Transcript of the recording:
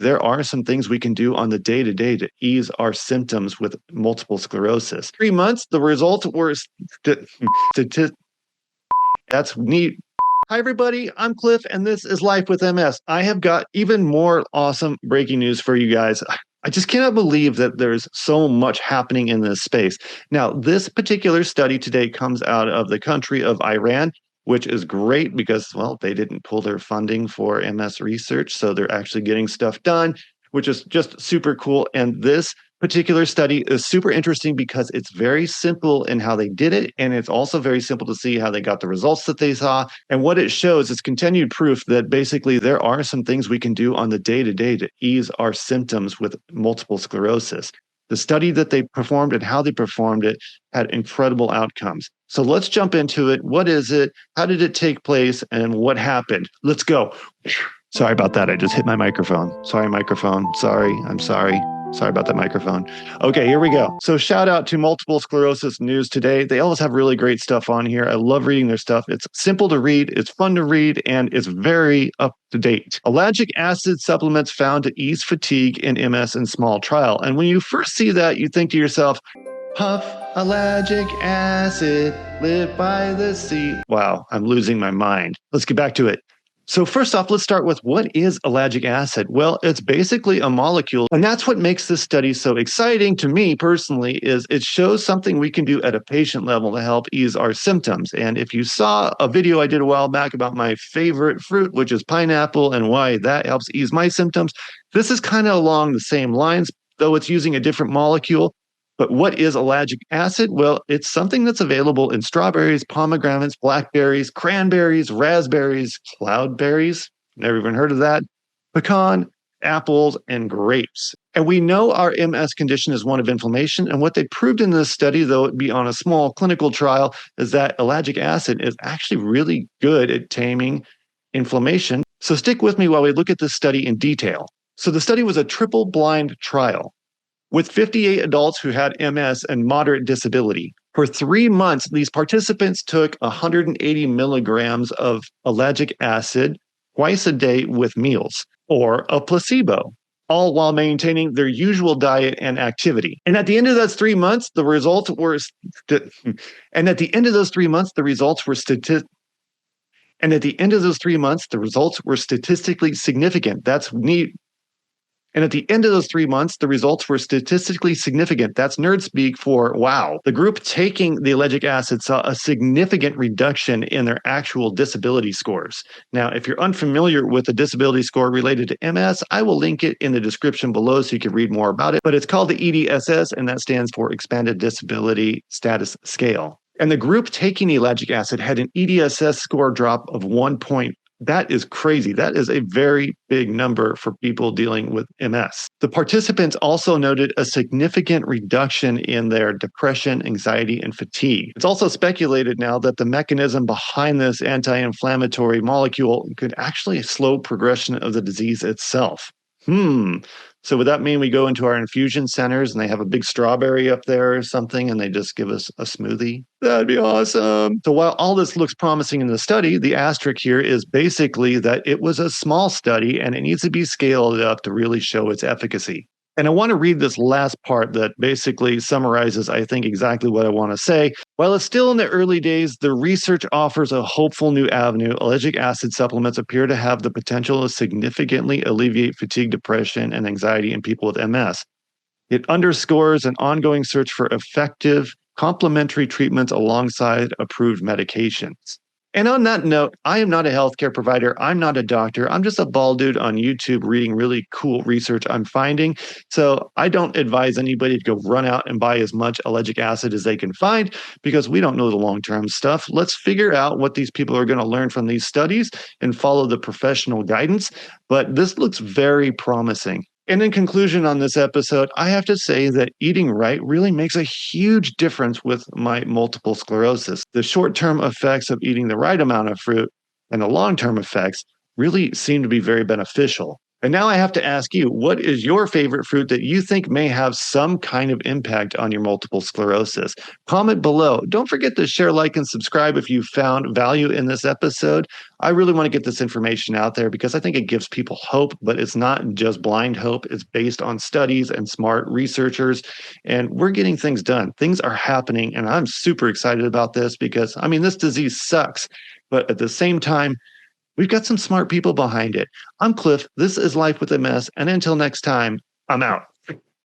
there are some things we can do on the day-to-day to ease our symptoms with multiple sclerosis. 3 months, the results were that's neat. Hi, everybody. I'm Cliff, and this is Life with MS. I have got even more awesome breaking news for you guys. I just cannot believe that there's so much happening in this space. Now, this particular study today comes out of the country of Iran, which is great because, well, they didn't pull their funding for MS research, so they're actually getting stuff done, which is just super cool. And this particular study is super interesting because it's very simple in how they did it, and it's also very simple to see how they got the results that they saw. And what it shows is continued proof that basically there are some things we can do on the day-to-day to ease our symptoms with multiple sclerosis. The study that they performed and how they performed it had incredible outcomes. So let's jump into it. What is it? How did it take place? And what happened? Let's go. Sorry about that. I just hit my microphone. Sorry, microphone. Sorry. I'm sorry. Sorry about that microphone. Okay, here we go. So shout out to Multiple Sclerosis News today. They always have really great stuff on here. I love reading their stuff. It's simple to read, it's fun to read, and it's very up to date. Ellagic acid supplements found to ease fatigue in MS in small trial. And when you first see that, you think to yourself, puff, ellagic acid, live by the sea. Wow, I'm losing my mind. Let's get back to it. So first off, let's start with what is ellagic acid? Well, it's basically a molecule, and that's what makes this study so exciting to me personally, is it shows something we can do at a patient level to help ease our symptoms. And if you saw a video I did a while back about my favorite fruit, which is pineapple, and why that helps ease my symptoms, this is kind of along the same lines, though it's using a different molecule. But what is ellagic acid? Well, it's something that's available in strawberries, pomegranates, blackberries, cranberries, raspberries, cloudberries, never even heard of that, pecan, apples, and grapes. And we know our MS condition is one of inflammation. And what they proved in this study, though it be on a small clinical trial, is that ellagic acid is actually really good at taming inflammation. So stick with me while we look at this study in detail. So the study was a triple-blind trial with 58 adults who had MS and moderate disability. For 3 months, these participants took 180 milligrams of ellagic acid twice a day with meals, or a placebo, all while maintaining their usual diet and activity. And at the end of those 3 months, the results were statistically significant. That's neat. And at the end of those 3 months, the results were statistically significant. That's nerd speak for wow. The group taking the ellagic acid saw a significant reduction in their actual disability scores. Now, if you're unfamiliar with the disability score related to MS, I will link it in the description below so you can read more about it. But it's called the EDSS, and that stands for Expanded Disability Status Scale. And the group taking the ellagic acid had an EDSS score drop of 1 point. That is crazy. That is a very big number for people dealing with MS. The participants also noted a significant reduction in their depression, anxiety, and fatigue. It's also speculated now that the mechanism behind this anti-inflammatory molecule could actually slow progression of the disease itself. So would that mean we go into our infusion centers and they have a big strawberry up there or something and they just give us a smoothie? That'd be awesome. So while all this looks promising in the study, the asterisk here is basically that it was a small study and it needs to be scaled up to really show its efficacy. And I want to read this last part that basically summarizes, I think, exactly what I want to say. While it's still in the early days, the research offers a hopeful new avenue. Ellagic acid supplements appear to have the potential to significantly alleviate fatigue, depression, and anxiety in people with MS. It underscores an ongoing search for effective complementary treatments alongside approved medications. And on that note, I am not a healthcare provider. I'm not a doctor. I'm just a bald dude on YouTube reading really cool research I'm finding. So I don't advise anybody to go run out and buy as much ellagic acid as they can find because we don't know the long-term stuff. Let's figure out what these people are going to learn from these studies and follow the professional guidance. But this looks very promising. And in conclusion on this episode, I have to say that eating right really makes a huge difference with my multiple sclerosis. The short-term effects of eating the right amount of fruit and the long-term effects really seem to be very beneficial. And now I have to ask you, what is your favorite fruit that you think may have some kind of impact on your multiple sclerosis? Comment below. Don't forget to share, like, and subscribe if you found value in this episode. I really want to get this information out there because I think it gives people hope, but it's not just blind hope. It's based on studies and smart researchers, and we're getting things done. Things are happening, and I'm super excited about this because, I mean, this disease sucks, but at the same time, we've got some smart people behind it. I'm Cliff. This is Life with MS. And until next time, I'm out.